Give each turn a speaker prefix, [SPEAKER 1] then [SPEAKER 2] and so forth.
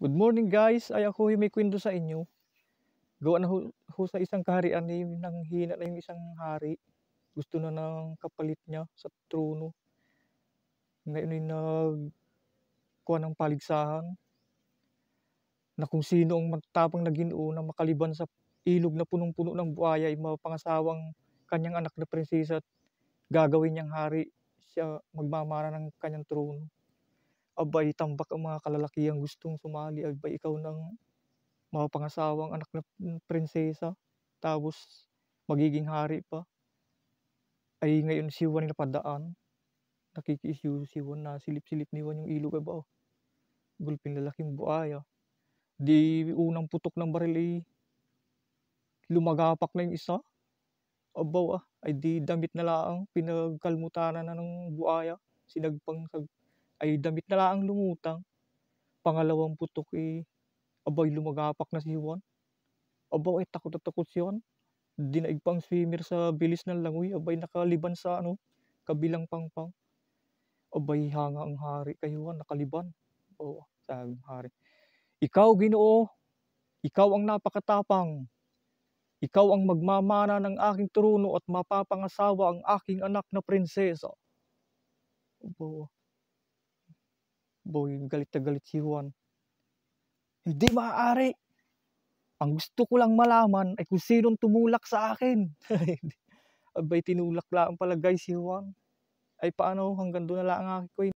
[SPEAKER 1] Good morning guys, ay ako may kwento sa inyo. Gawa na ho sa isang kaharian nang hina na yung isang hari. Gusto na ng kapalit niya sa trono. Ngayon ay nagkuha ng paligsahan na kung sino ang matapang na ginoo na makaliban sa ilog na punong-puno ng buhaya ay mapangasawang kanyang anak na prinsesa at gagawin niyang hari. Siya magmamana ng kanyang trono. Abay, tambak ang mga kalalakihang gustong sumali. Abay, ikaw ng mapangasawang anak na prinsesa, tapos magiging hari pa. Ay ngayon si Juan napadaan, nakikiisyu si Juan na silip-silip ni Juan yung ilog aba, gulping lalaking buaya. Di unang putok ng baril ay lumagapak na yung isa. Abaw ay di damit na laang pinagkalmutanan na ng buaya. Sinagpang ay damit na laang lumutang. Pangalawang putok abay lumagapak na si Juan. Abaw ay takot na takot si Juan. Dinaig pang swimmer sa bilis ng langoy. Abay nakaliban sa kabilang pangpang. Abay hanga ang hari kay Juan, nakaliban. Oo, sabi ng hari. Ikaw, Ginoo, ikaw ang napakatapang. Ikaw ang magmamana ng aking trono at mapapangasawa ang aking anak na prinsesa. Aba, boy, galit na galit si Juan. Hindi maaari. Ang gusto ko lang malaman ay kung sinong tumulak sa akin. Abay tinulak lang pala guys si Juan. Ay paano, hanggang doon na lang ang aking kwento.